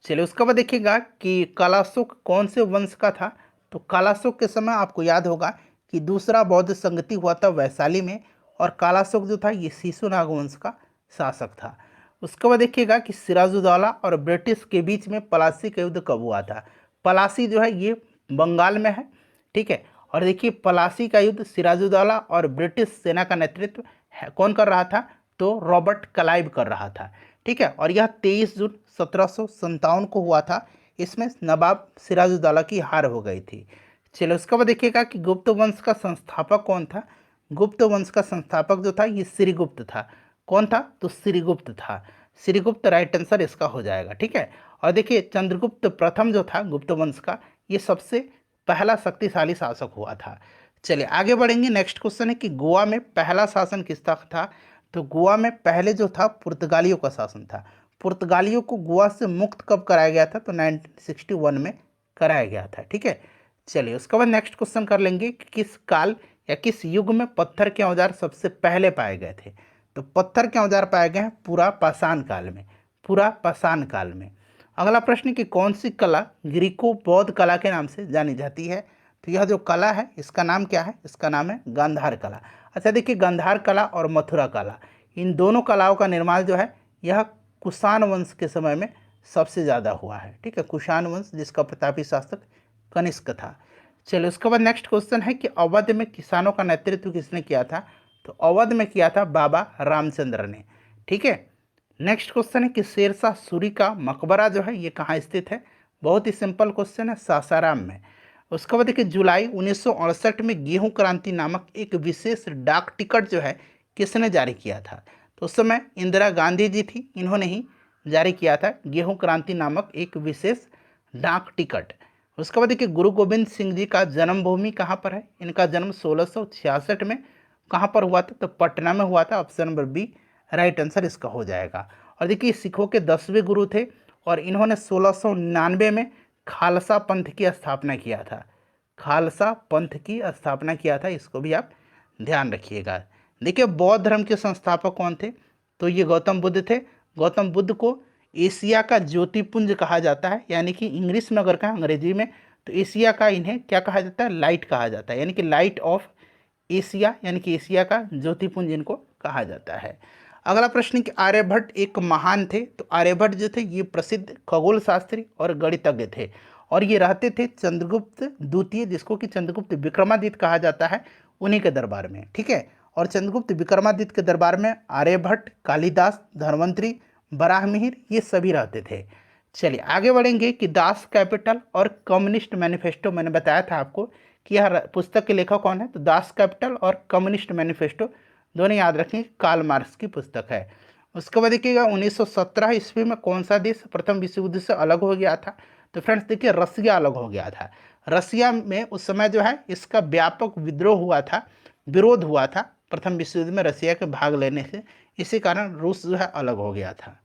चलिए उसके बाद देखिएगा कि कालाशोक कौन से वंश का था। तो कालाशोक के समय आपको याद होगा कि दूसरा बौद्ध संगति हुआ था वैशाली में और कालाशोक जो था ये शिशुनाग वंश का शासक था। उसके बाद देखिएगा कि सिराजुद्दौला और ब्रिटिश के बीच में पलासी का युद्ध कब हुआ था। पलासी जो है ये बंगाल में है। ठीक है, और देखिए पलासी का युद्ध सिराजुद्दौला और ब्रिटिश सेना का नेतृत्व कौन कर रहा था, तो रॉबर्ट क्लाइव कर रहा था। ठीक है, और यह 23 जून 1757 को हुआ था। इसमें नवाब सिराजुद्दौला की हार हो गई थी। चलो उसके बाद देखिएगा कि गुप्त वंश का संस्थापक कौन था। गुप्त वंश का संस्थापक जो था ये श्रीगुप्त था। कौन था, तो श्रीगुप्त था। श्रीगुप्त राइट आंसर इसका हो जाएगा। ठीक है, और देखिए चंद्रगुप्त प्रथम जो था गुप्त वंश का, ये सबसे पहला शक्तिशाली शासक हुआ था। चलिए आगे बढ़ेंगे। नेक्स्ट क्वेश्चन है कि गोवा में पहला शासन किसका था। तो गोवा में पहले जो था पुर्तगालियों का शासन था। पुर्तगालियों को गोवा से मुक्त कब कराया गया था, तो 1961 में कराया गया था। ठीक है, चलिए उसके बाद नेक्स्ट क्वेश्चन कर लेंगे कि किस काल या किस युग में पत्थर के औजार सबसे पहले पाए गए थे। तो पत्थर के औजार पाए गए हैं पूरा पाषाण काल में, पूरा पाषाण काल में। अगला प्रश्न कि कौन सी कला ग्रीको बौद्ध कला के नाम से जानी जाती है। तो यह जो कला है इसका नाम क्या है, इसका नाम है गांधार कला। अच्छा देखिए गांधार कला और मथुरा कला, इन दोनों कलाओं का निर्माण जो है यह कुषाण वंश के समय में सबसे ज़्यादा हुआ है। ठीक है, कुषाण वंश जिसका प्रतापी शासक कनिष्क था। चलिए उसके बाद नेक्स्ट क्वेश्चन है कि अवध में किसानों का नेतृत्व किसने किया था। तो अवध में किया था बाबा रामचंद्र ने। ठीक है, नेक्स्ट क्वेश्चन है कि शेरशाह सूरी का मकबरा जो है ये कहाँ स्थित है। बहुत ही सिंपल क्वेश्चन है, सासाराम में। उसके बाद देखिए जुलाई 1968 में गेहूं क्रांति नामक एक विशेष डाक टिकट जो है किसने जारी किया था। तो उस समय इंदिरा गांधी जी थी, इन्होंने ही जारी किया था गेहूं क्रांति नामक एक विशेष डाक टिकट। उसके बाद देखिए गुरु गोविंद सिंह जी का जन्मभूमि कहाँ पर है। इनका जन्म 1666 में कहाँ पर हुआ था, तो पटना में हुआ था। Option number B right answer इसका हो जाएगा। और देखिए सिखों के 10वें गुरु थे और इन्होंने 1699 में खालसा पंथ की स्थापना किया था। खालसा पंथ की स्थापना किया था, इसको भी आप ध्यान रखिएगा। देखिए बौद्ध धर्म के संस्थापक कौन थे, तो ये गौतम बुद्ध थे। गौतम बुद्ध को एशिया का ज्योतिपुंज कहा जाता है, यानी कि इंग्लिश में अगर कहें, अंग्रेजी में, तो एशिया का इन्हें क्या कहा जाता है, लाइट कहा जाता है, यानी कि लाइट ऑफ एशिया, यानी कि एशिया का ज्योतिपुंज इनको कहा जाता है। अगला प्रश्न कि आर्यभट्ट एक महान थे, तो आर्यभट्ट जो थे ये प्रसिद्ध खगोल शास्त्री और गणितज्ञ थे, और ये रहते थे चंद्रगुप्त द्वितीय, जिसको कि चंद्रगुप्त विक्रमादित्य कहा जाता है, उन्हीं के दरबार में, ठीक है। और चंद्रगुप्त विक्रमादित्य के दरबार में आर्यभट्ट, कालिदास, धन्वंतरी, बराहमिहिर ये सभी रहते थे। चलिए आगे बढ़ेंगे कि दास कैपिटल और कम्युनिस्ट मैनिफेस्टो, मैंने बताया था आपको कि यह पुस्तक के लेखक कौन है, तो दास कैपिटल और कम्युनिस्ट मैनिफेस्टो दोनों याद रखें, कार्ल मार्क्स की पुस्तक है। उसके बाद देखिएगा 1917 ईस्वी में कौन सा देश प्रथम विश्व युद्ध से अलग हो गया था, तो फ्रेंड्स देखिए रसिया अलग हो गया था। रसिया में उस समय जो है इसका व्यापक विद्रोह हुआ था, विरोध हुआ था प्रथम विश्व युद्ध में रसिया के भाग लेने से, इसी कारण रूस जो है अलग हो गया था।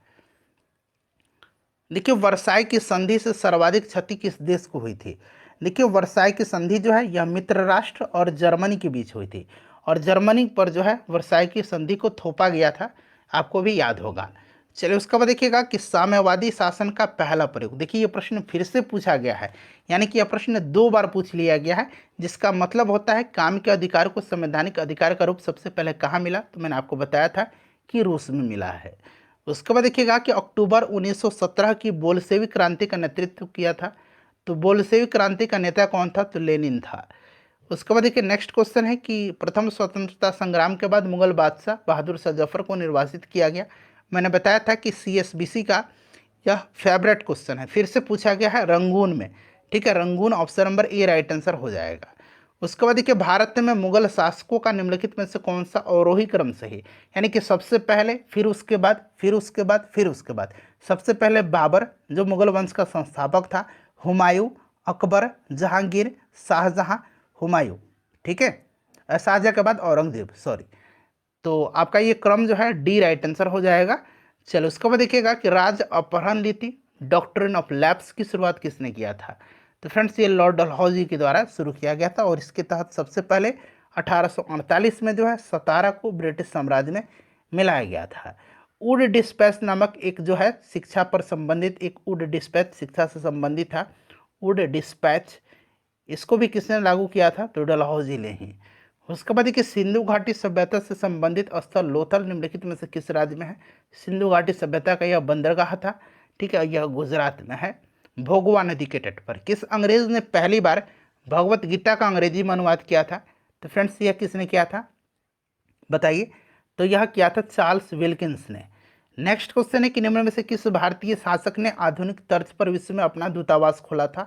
देखिए वर्साई की संधि से सर्वाधिक क्षति किस देश को हुई थी, देखिए वर्साई की संधि जो है यह मित्र राष्ट्र और जर्मनी के बीच हुई थी, और जर्मनी पर जो है वर्साई की संधि को थोपा गया था, आपको भी याद होगा। चलिए उसके बाद देखिएगा कि साम्यवादी शासन का पहला प्रयोग, देखिए ये प्रश्न फिर से पूछा गया है, यानी कि यह प्रश्न 2 बार पूछ लिया गया है, जिसका मतलब होता है काम के अधिकार को संवैधानिक अधिकार का रूप सबसे पहले कहाँ मिला, तो मैंने आपको बताया था कि रूस में मिला है। उसके बाद देखिएगा कि अक्टूबर 1917 की बोल्शेविक क्रांति का नेतृत्व किया था, तो बोल्शेविक क्रांति का नेता कौन था, तो लेनिन था। उसके बाद देखिए नेक्स्ट क्वेश्चन है कि प्रथम स्वतंत्रता संग्राम के बाद मुगल बादशाह बहादुर शाह जफर को निर्वासित किया गया, मैंने बताया था कि CSBC का यह फेवरेट क्वेश्चन है, फिर से पूछा गया है रंगून में, ठीक है, Rangoon option number A right answer हो जाएगा। उसके बाद देखिए भारत में मुगल शासकों का निम्नलिखित में से कौन सा अवरोही क्रम सही, यानी कि सबसे पहले, फिर उसके बाद, फिर उसके बाद, फिर उसके बाद। सबसे पहले बाबर जो मुगल वंश का संस्थापक था, हुमायूं, अकबर, जहांगीर, शाहजहां, हुमायूं, ठीक है, शाहजहां के बाद औरंगजेब, सॉरी। तो आपका ये क्रम जो है डी राइट आंसर हो जाएगा। चलो उसके बाद देखिएगा कि राज अपहरण नीति डॉक्ट्रिन ऑफ लैप्स की शुरुआत किसने किया था, तो फ्रेंड्स ये लॉर्ड डलहौजी के द्वारा शुरू किया गया था, और इसके तहत सबसे पहले 1848 में जो है सतारा को ब्रिटिश साम्राज्य में मिलाया गया था। वुड डिस्पैच नामक एक जो है शिक्षा पर संबंधित एक वुड डिस्पैच शिक्षा से संबंधित था, वुड डिस्पैच, इसको भी किसने लागू किया था, तो डलहौजी ने ही। उसके बाद देखिए सिंधु घाटी सभ्यता से संबंधित स्थल लोथल निम्नलिखित में से किस राज्य में है, सिंधु घाटी सभ्यता का यह बंदरगाह था, ठीक है, यह गुजरात में है, भोगवा नदी के तट पर। किस अंग्रेज ने पहली बार भगवत गीता का अंग्रेजी में अनुवाद किया था, तो फ्रेंड्स यह किसने किया था, बताइए, तो यह किया था चार्ल्स विल्किंस ने। नेक्स्ट क्वेश्चन है कि निम्न में से किस भारतीय शासक ने आधुनिक तर्ज पर विश्व में अपना दूतावास खोला था,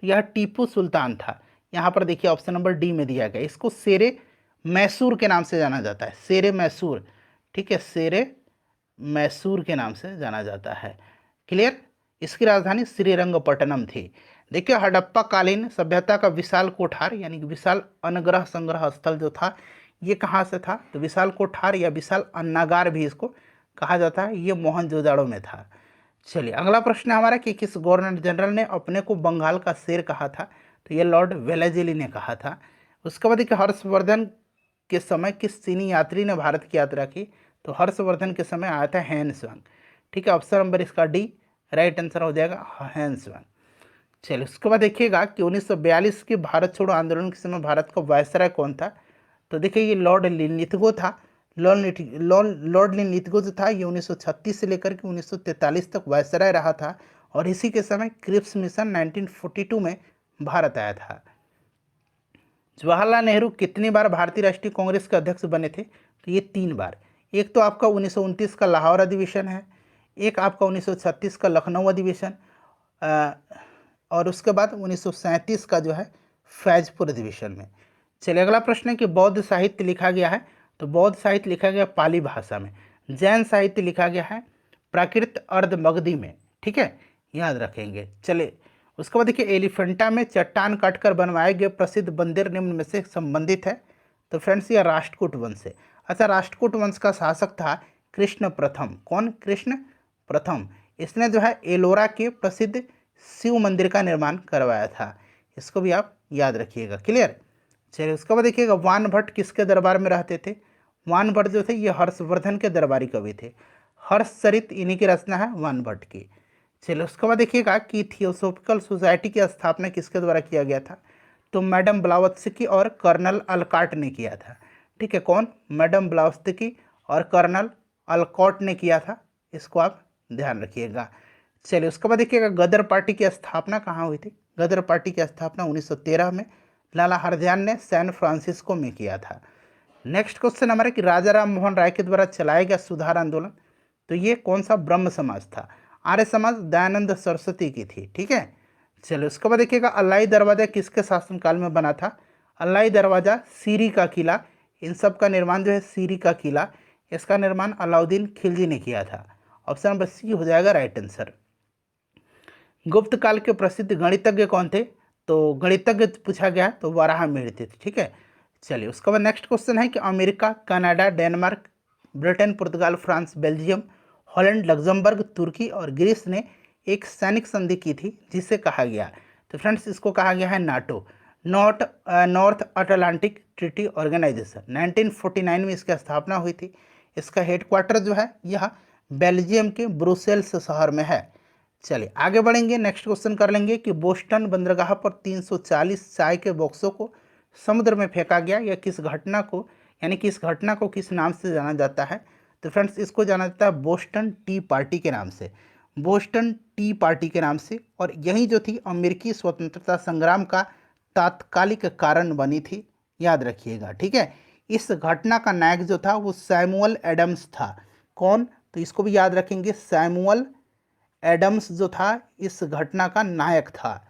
तो यह टीपू सुल्तान था। यहाँ पर देखिए ऑप्शन नंबर डी में दिया गया, इसको शेरे मैसूर के नाम से जाना जाता है, शेरे मैसूर, ठीक है, शेरे मैसूर के नाम से जाना जाता है, क्लियर। इसकी राजधानी श्रीरंगपट्टनम थी। देखिए हड़प्पा कालीन सभ्यता का विशाल कोठार, यानी कि विशाल अनुग्रह संग्रह स्थल जो था, ये कहाँ से था, तो विशाल कोठार या विशाल अन्नागार भी इसको कहा जाता है, ये मोहनजोदाड़ो में था। चलिए अगला प्रश्न है हमारा कि किस गवर्नर जनरल ने अपने को बंगाल का शेर कहा था, तो ये लॉर्ड वेलेजली ने कहा था। उसके बाद देखिए हर्षवर्धन के समय किस चीनी यात्री ने भारत की यात्रा की, तो हर्षवर्धन के समय आया था हैंसवांग, ठीक है, ऑप्शन नंबर इसका डी राइट आंसर हो जाएगा, हैंसवांग। चलिए उसके बाद देखिएगा कि 1942 के भारत छोड़ो आंदोलन के समय भारत का वायसराय कौन था, तो देखिए ये लॉर्ड लिनलिथगो था। लॉर्ड लिनलिथगो जो था ये 1936 से लेकर के 1943 तक वायसराय रहा था, और इसी के समय क्रिप्स मिशन 1942 में भारत आया था। जवाहरलाल नेहरू कितनी बार भारतीय राष्ट्रीय कांग्रेस के अध्यक्ष बने थे, तो ये 3 बार। एक तो आपका 1929 का लाहौर अधिवेशन है, एक आपका 1936 का लखनऊ अधिवेशन, और उसके बाद 1937 का जो है फैजपुर अधिवेशन में। चलिए अगला प्रश्न है कि बौद्ध साहित्य लिखा गया है, तो बौद्ध साहित्य लिखा गया पाली भाषा में। जैन साहित्य लिखा गया है प्राकृत अर्ध मगधी में, ठीक है, याद रखेंगे। चलिए उसके बाद देखिए एलिफेंटा में चट्टान काटकर बनवाए गए प्रसिद्ध मंदिर निम्न में से संबंधित है, तो फ्रेंड्स ये राष्ट्रकूट वंश है। अच्छा राष्ट्रकूट वंश का शासक था कृष्ण प्रथम, कौन, कृष्ण प्रथम। इसने जो है एलोरा के प्रसिद्ध शिव मंदिर का निर्माण करवाया था। इसको भी आप याद रखिएगा। क्लियर। चलिए उसके बाद देखिएगा वानभट्ट किसके दरबार में रहते थे। वानभट्ट जो थे ये हर्षवर्धन के दरबारी कवि थे। हर्षचरित इन्हीं की रचना है वानभट्ट की। चलिए उसके बाद देखिएगा कि थियोसॉफिकल सोसाइटी की स्थापना किसके द्वारा किया गया था। तो मैडम ब्लावत्स्की और कर्नल अलकाट ने किया था। ठीक है, कौन, मैडम ब्लावत्स्की और कर्नल अलकॉट ने किया था, इसको आप ध्यान रखिएगा। चलिए उसके बाद देखिएगा गदर पार्टी की स्थापना कहाँ हुई थी। गदर पार्टी की स्थापना 1913 में लाला हरदयान ने सैन फ्रांसिस्को में किया था। नेक्स्ट क्वेश्चन हमारा कि राजा राम मोहन राय के द्वारा चलाया गया सुधार आंदोलन, तो ये कौन सा ब्रह्म समाज था। आर्य समाज दयानंद सरस्वती की थी। ठीक है। चलिए उसके बाद देखिएगा अल्लाई दरवाजा किसके शासनकाल में बना था। अल्लाई दरवाजा सीरी का किला, इन सब का निर्माण जो है सीरी का किला, इसका निर्माण अलाउद्दीन खिलजी ने किया था। ऑप्शन नंबर सी हो जाएगा राइट आंसर। गुप्त काल के प्रसिद्ध गणितज्ञ कौन थे। तो गणितज्ञ पूछा गया तो वाराहमिहिर थे। ठीक है। चलिए उसके बाद नेक्स्ट क्वेश्चन है कि अमेरिका, कनाडा, डेनमार्क, ब्रिटेन, पुर्तगाल, फ्रांस, बेल्जियम, हॉलैंड, लग्जमबर्ग, तुर्की और ग्रीस ने एक सैनिक संधि की थी जिसे कहा गया। तो फ्रेंड्स इसको कहा गया है NATO, North Atlantic Treaty Organization. 1949 में इसकी स्थापना हुई थी। इसका हेडक्वार्टर जो है यह बेल्जियम के ब्रुसेल्स शहर में है। चलिए आगे बढ़ेंगे, नेक्स्ट क्वेश्चन कर लेंगे कि बोस्टन बंदरगाह पर 340 चाय के बॉक्सों को समुद्र में फेंका गया, या किस घटना को, यानी कि इस घटना को किस नाम से जाना जाता है। तो फ्रेंड्स इसको जाना जाता है बोस्टन टी पार्टी के नाम से, बोस्टन टी पार्टी के नाम से। और यही जो थी अमेरिकी स्वतंत्रता संग्राम का तात्कालिक कारण बनी थी, याद रखिएगा। ठीक है। इस घटना का नायक जो था वो सैमुअल एडम्स था। कौन, तो इसको भी याद रखेंगे, सैमुअल एडम्स जो था इस घटना का नायक था।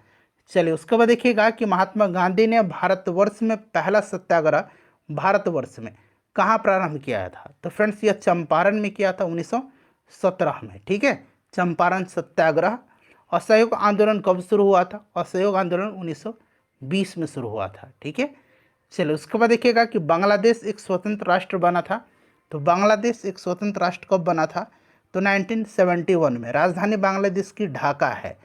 चलिए उसके बाद देखिएगा कि महात्मा गांधी ने भारतवर्ष में पहला सत्याग्रह भारतवर्ष में कहाँ प्रारंभ किया था। तो फ्रेंड्स यह चंपारण में किया था 1917 में। ठीक है, चंपारण सत्याग्रह। असहयोग आंदोलन कब शुरू हुआ था। असहयोग आंदोलन 1920 में शुरू हुआ था। ठीक है। चलिए उसके बाद देखिएगा कि बांग्लादेश एक स्वतंत्र राष्ट्र बना था। तो बांग्लादेश एक स्वतंत्र राष्ट्र कब बना था। तो 1971 में। राजधानी बांग्लादेश की ढाका है।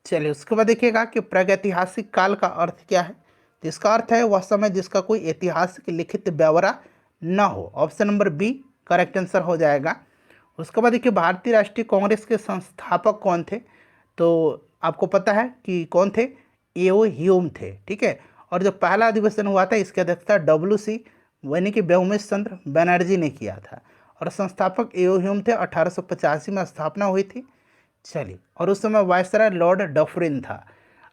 चलिए उसके बाद देखिएगा कि प्रागैतिहासिक काल का अर्थ क्या है। तो इसका अर्थ है वह समय जिसका कोई ऐतिहासिक लिखित ब्यौरा न हो। Option number B correct answer हो जाएगा। उसके बाद देखिए भारतीय राष्ट्रीय कांग्रेस के संस्थापक कौन थे। तो आपको पता है कि कौन थे, एओ ह्यूम थे। ठीक है। और जो पहला अधिवेशन हुआ था इसकी अध्यक्षता WC यानी कि व्योमेश चंद्र बनर्जी ने किया था। और संस्थापक एओ ह्यूम थे। 1885 में स्थापना हुई थी। चलिए, और उस समय वायसराय लॉर्ड डफरिन था।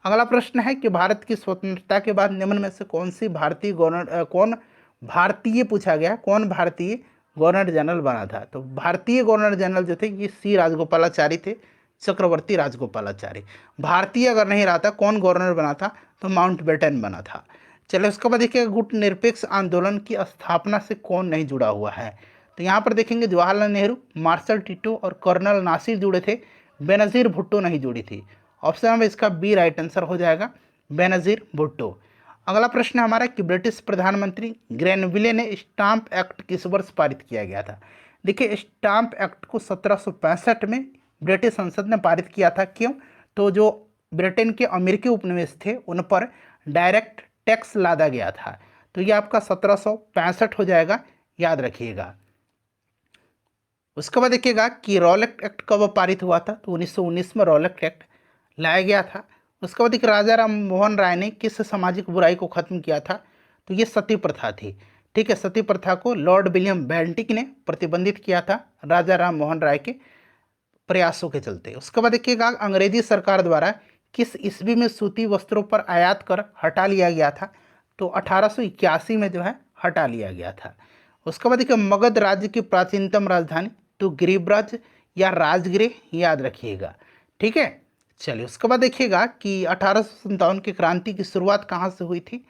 अगला प्रश्न है कि भारत की स्वतंत्रता के बाद निम्न में से कौन सी भारतीय गवर्नर कौन भारतीय पूछा गया, कौन भारतीय गवर्नर जनरल बना था। तो भारतीय गवर्नर जनरल जो थे ये C राजगोपालाचारी थे, चक्रवर्ती राजगोपालाचारी। भारतीय अगर नहीं रहा था, कौन गवर्नर बना था, तो माउंटबेटन बना था। चलिए उसके बाद देखिए गुट निरपेक्ष आंदोलन की स्थापना से कौन नहीं जुड़ा हुआ है। तो यहाँ पर देखेंगे जवाहरलाल नेहरू, मार्शल टिटो और कर्नल नासिर जुड़े थे, बेनज़ीर भुट्टो नहीं जुड़ी थी। ऑप्शन में इसका बी राइट आंसर हो जाएगा, बेनज़ीर भुट्टो। अगला प्रश्न हमारा कि ब्रिटिश प्रधानमंत्री ग्रेनविले ने स्टाम्प एक्ट किस वर्ष पारित किया गया था। देखिए स्टाम्प एक्ट को 1765 में ब्रिटिश संसद ने पारित किया था। क्यों, तो जो ब्रिटेन के अमेरिकी उपनिवेश थे उन पर डायरेक्ट टैक्स लादा गया था। तो ये आपका 1765 हो जाएगा, याद रखिएगा। उसके बाद देखिएगा कि रॉलेट एक्ट कब पारित हुआ था। तो 1919 में रॉलेट एक्ट लाया गया था। उसके बाद एक राजा राम मोहन राय ने किस सामाजिक बुराई को खत्म किया था। तो ये सती प्रथा थी। ठीक है, सती प्रथा को लॉर्ड विलियम बेंटिक ने प्रतिबंधित किया था राजा राम मोहन राय के प्रयासों के चलते। उसके बाद देखिएगा अंग्रेजी सरकार द्वारा किस ईस्वी में सूती वस्त्रों पर आयात कर हटा लिया गया था। तो 1881 में जो है हटा लिया गया था। उसके बाद देखिए मगध राज्य की प्राचीनतम राजधानी, तो गिरिब्रज या राजगृह, याद रखिएगा। ठीक है। चलिए उसके बाद देखिएगा कि 1857 की क्रांति की शुरुआत कहाँ से हुई थी।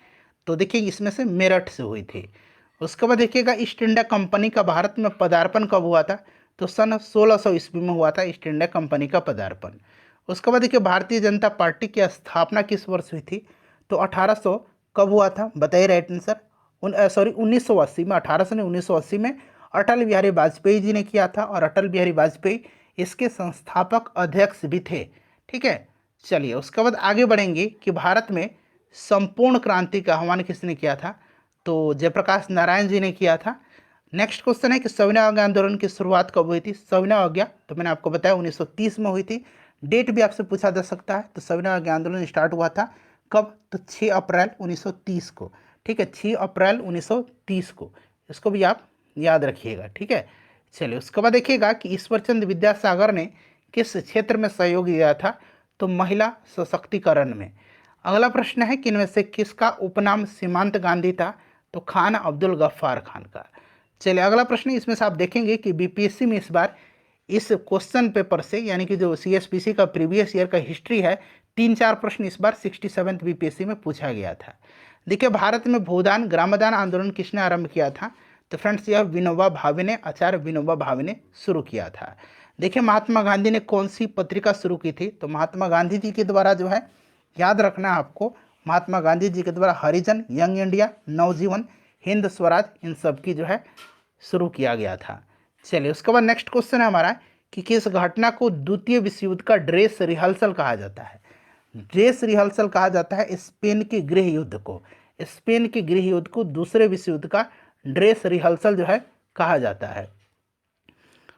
तो देखिए इसमें से मेरठ से हुई थी। उसके बाद देखिएगा ईस्ट इंडिया कंपनी का भारत में पदार्पण कब हुआ था। तो सन 1600 ईस्वी में हुआ था ईस्ट इंडिया कंपनी का पदार्पण। उसके बाद देखिए भारतीय जनता पार्टी की स्थापना किस वर्ष हुई थी। तो 1800 कब हुआ था, बताइए राइट आंसर। 1980 में, 1800 ने 1980 में अटल बिहारी वाजपेयी जी ने किया था। और अटल बिहारी वाजपेयी इसके संस्थापक अध्यक्ष भी थे। ठीक है। चलिए उसके बाद आगे बढ़ेंगे कि भारत में संपूर्ण क्रांति का आह्वान किसने किया था? तो जयप्रकाश नारायण जी ने किया था। नेक्स्ट क्वेश्चन है कि सविनय अवज्ञा आंदोलन की शुरुआत कब हुई थी? सविनय अवज्ञा तो मैंने आपको बताया 1930 में हुई थी। डेट भी आपसे पूछा जा सकता है। तो सविनय अवज्ञा आंदोलन स्टार्ट हुआ था कब? तो 6 अप्रैल 1930 को। ठीक है, 6 अप्रैल 1930 को, इसको भी आप याद रखिएगा। ठीक है, चलिए उसके बाद देखिएगा कि ईश्वरचंद विद्यासागर ने किस क्षेत्र में सहयोग दिया था? तो महिला सशक्तिकरण में। अगला प्रश्न है कि इनमें से किसका उपनाम सीमांत गांधी था? तो खान अब्दुल गफ्फार खान का। चलिए अगला प्रश्न, इसमें से आप देखेंगे कि बीपीएससी में इस बार इस क्वेश्चन पेपर से, यानी कि जो सीएसपीसी का प्रीवियस ईयर का हिस्ट्री है, 3-4 प्रश्न इस बार 67th बीपीएससी में पूछा गया था। देखिए, भारत में भूदान ग्रामदान आंदोलन किसने आरंभ किया था? तो फ्रेंड्स यह विनोबा भावे ने, आचार्य विनोबा भावे ने शुरू किया था। देखिए, महात्मा गांधी ने कौन सी पत्रिका शुरू की थी? तो महात्मा गांधी जी के द्वारा जो है, याद रखना है आपको, महात्मा गांधी जी के द्वारा हरिजन, यंग इंडिया, नवजीवन, हिंद स्वराज, इन सब की जो है शुरू किया गया था। चलिए उसके बाद नेक्स्ट क्वेश्चन है हमारा कि किस घटना को द्वितीय विश्व युद्ध का ड्रेस रिहर्सल कहा जाता है? ड्रेस रिहर्सल कहा जाता है स्पेन के गृह युद्ध को। स्पेन के गृह युद्ध को दूसरे विश्व युद्ध का ड्रेस रिहर्सल जो है कहा जाता है।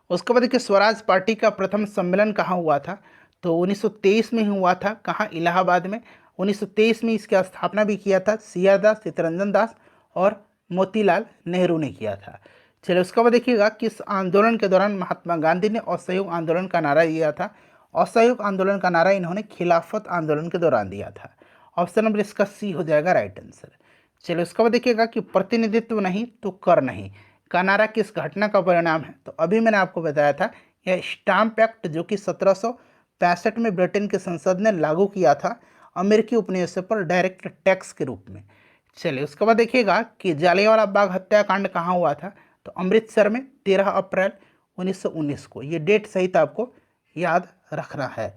उसके बाद देखिए, स्वराज पार्टी का प्रथम सम्मेलन कहाँ हुआ था? तो 1923 में ही हुआ था। कहाँ? इलाहाबाद में। 1923 में इसकी स्थापना भी किया था सी आर दास, चित्तरंजन दास और मोतीलाल नेहरू ने किया था। चलिए उसके बाद देखिएगा, किस आंदोलन के दौरान महात्मा गांधी ने असहयोग आंदोलन का नारा दिया था? असहयोग आंदोलन का नारा इन्होंने खिलाफत आंदोलन के दौरान दिया था। ऑप्शन नंबर इसका सी हो जाएगा राइट आंसर। चलिए उसके बाद देखिएगा कि प्रतिनिधित्व नहीं तो कर नहीं का नारा किस घटना का परिणाम है? तो अभी मैंने आपको बताया था, यह स्टाम्प एक्ट जो कि 1765 में ब्रिटेन की संसद ने लागू किया था अमेरिकी उपनिवेशों पर डायरेक्ट टैक्स के रूप में। चलिए उसके बाद देखिएगा कि जालियांवाला बाग हत्याकांड कहाँ हुआ था? तो अमृतसर में 13 अप्रैल 1919 को। ये डेट सहित आपको याद रखना है।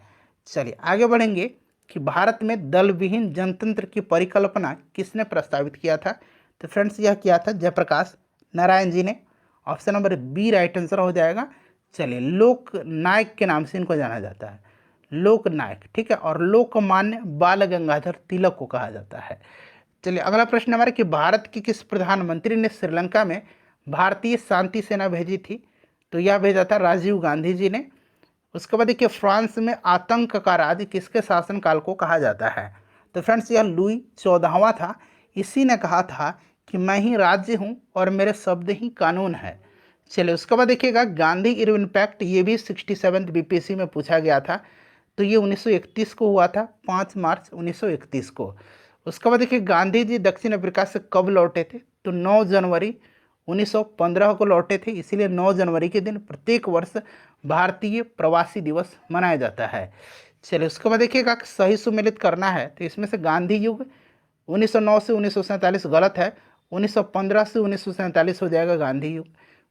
चलिए आगे बढ़ेंगे कि भारत में दल विहीन जनतंत्र की परिकल्पना किसने प्रस्तावित किया था? तो फ्रेंड्स यह किया था जयप्रकाश नारायण जी ने। Option number B right answer हो जाएगा। चलिए, लोक नायक के नाम से इनको जाना जाता है, लोक नायक। ठीक है, और लोकमान्य बाल गंगाधर तिलक को कहा जाता है। चलिए अगला प्रश्न हमारा कि भारत के किस प्रधानमंत्री ने श्रीलंका में भारतीय शांति सेना भेजी थी? तो यह भेजा था राजीव गांधी जी ने। उसके बाद देखिए, फ्रांस में आतंक का राज किसके शासनकाल को कहा जाता है? तो फ्रेंड्स यह लुई 14वां था। इसी ने कहा था कि मैं ही राज्य हूँ और मेरे शब्द ही कानून है। चलिए उसके बाद देखिएगा, गांधी इरविन पैक्ट, ये भी 67th बीपीएससी में पूछा गया था। तो ये 1931 को हुआ था, 5 मार्च 1931 को। उसके बाद देखिए, गांधी जी दक्षिण अफ्रीका से कब लौटे थे? तो 9 जनवरी 1915 को लौटे थे। इसीलिए 9 जनवरी के दिन प्रत्येक वर्ष भारतीय प्रवासी दिवस मनाया जाता है। चलिए उसके बाद देखिएगा, सही सुमेलित करना है तो इसमें से गांधी युग 1909 से 1947 गलत है, 1915 से 1947 हो जाएगा गांधी युग।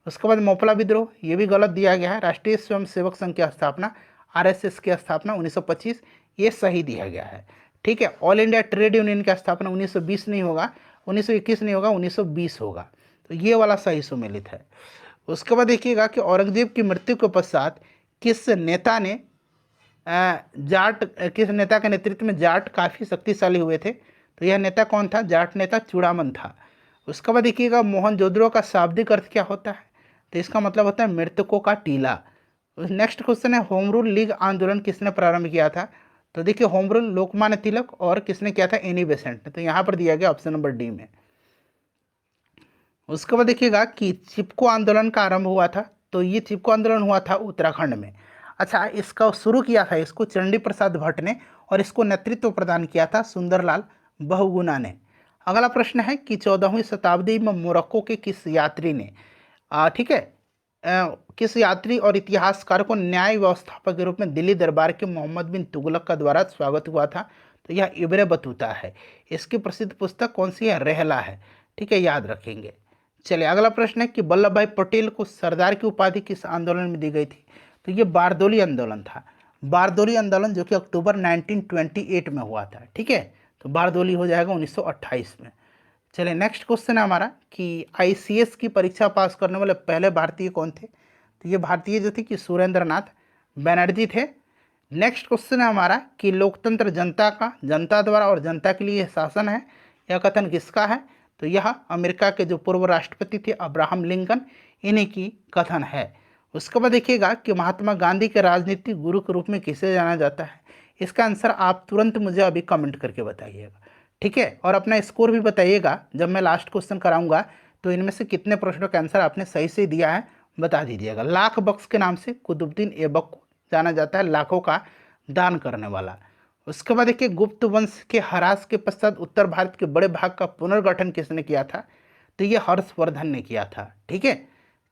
उसके बाद मोपला विद्रोह, ये भी गलत दिया गया है। राष्ट्रीय स्वयंसेवक संघ की स्थापना, आरएसएस की स्थापना 1925, ये सही दिया गया है। ठीक है, ऑल इंडिया ट्रेड यूनियन की स्थापना 1920 नहीं होगा, 1921 नहीं होगा, 1920 होगा। तो ये वाला सही सुमेलित है। उसके बाद देखिएगा कि औरंगजेब की मृत्यु के पश्चात किस नेता ने किस नेता के नेतृत्व में जाट काफ़ी शक्तिशाली हुए थे? तो यह नेता कौन था? जाट नेता चूड़ामन था। उसके बाद देखिएगा, मोहनजोदड़ो का शाब्दिक अर्थ क्या होता है? तो इसका मतलब होता है मृतकों का टीला। नेक्स्ट क्वेश्चन है, होम रूल लीग आंदोलन किसने प्रारंभ किया था? तो देखिए, होम रूल लोकमान्य तिलक, और किसने किया था? एनी बेसेंट ने। तो यहाँ पर दिया गया ऑप्शन नंबर डी में। उसके बाद देखिएगा कि चिपको आंदोलन का आरंभ हुआ था। तो ये चिपको आंदोलन हुआ था उत्तराखंड में। अच्छा, इसका शुरू किया था इसको चंडी प्रसाद भट्ट ने, और इसको नेतृत्व प्रदान किया था सुंदरलाल बहुगुणा ने। अगला प्रश्न है कि 14वीं शताब्दी में मोरक्को के किस यात्री ने ठीक है किस यात्री और इतिहासकार को न्याय व्यवस्थापक के रूप में दिल्ली दरबार के मोहम्मद बिन तुगलक का द्वारा स्वागत हुआ था? तो यह इब्न बतूता है। इसकी प्रसिद्ध पुस्तक कौन सी है? रहला है। ठीक है, याद रखेंगे। चलिए अगला प्रश्न है कि वल्लभ भाई पटेल को सरदार की उपाधि किस आंदोलन में दी गई थी? तो ये बारदोली आंदोलन था। बारदोली आंदोलन जो कि अक्टूबर 1928 में हुआ था। ठीक है, तो बारदोली हो जाएगा 1928 में। चलिए नेक्स्ट क्वेश्चन है हमारा कि आईसीएस की परीक्षा पास करने वाले पहले भारतीय कौन थे? तो ये भारतीय जो थे कि सुरेंद्र नाथ बनर्जी थे। नेक्स्ट क्वेश्चन है हमारा कि लोकतंत्र जनता का, जनता द्वारा और जनता के लिए शासन है, यह कथन किसका है? तो यह अमेरिका के जो पूर्व राष्ट्रपति थे अब्राहम लिंकन, इन्हीं की कथन है। उसके बाद देखिएगा कि महात्मा गांधी के राजनीतिक गुरु के रूप में किसे जाना जाता है? इसका आंसर आप तुरंत मुझे अभी कमेंट करके बताइएगा, ठीक है? और अपना स्कोर भी बताइएगा, जब मैं लास्ट क्वेश्चन कराऊंगा तो इनमें से कितने प्रश्नों का आंसर आपने सही से दिया है बता दीजिएगा। लाख बख्श के नाम से कुतुबुद्दीन ऐबक को जाना जाता है, लाखों का दान करने वाला। उसके बाद देखिए गुप्त वंश के ह्रास के पश्चात उत्तर भारत के बड़े भाग का पुनर्गठन किसने किया था? तो ये हर्षवर्धन ने किया था, ठीक है?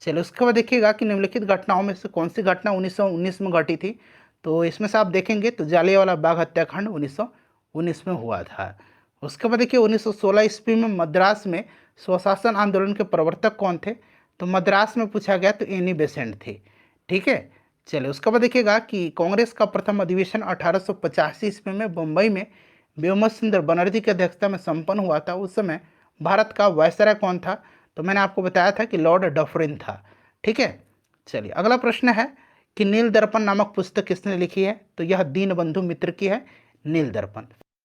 चलिए उसके बाद देखिएगा कि निम्नलिखित घटनाओं में से कौन सी घटना 1919 में घटी थी? तो इसमें से आप देखेंगे तो जालियांवाला बाग हत्याकांड 1919 में हुआ था। उसके बाद देखिए 1916 ईस्वी में मद्रास में स्वशासन आंदोलन के प्रवर्तक कौन थे? तो मद्रास में पूछा गया तो एनी बेसेंट थे, ठीक है? चलिए उसके बाद देखिएगा कि कांग्रेस का प्रथम अधिवेशन 1885 ईस्वी में मुंबई में व्योमचंद्र बनर्जी की अध्यक्षता में संपन्न हुआ था। उस समय भारत का वायसराय कौन था? तो मैंने आपको बताया था कि लॉर्ड डफरिन था, ठीक है? चलिए अगला प्रश्न है कि नील दर्पण नामक पुस्तक किसने लिखी है? तो यह दीनबंधु मित्र की है, नील दर्पण।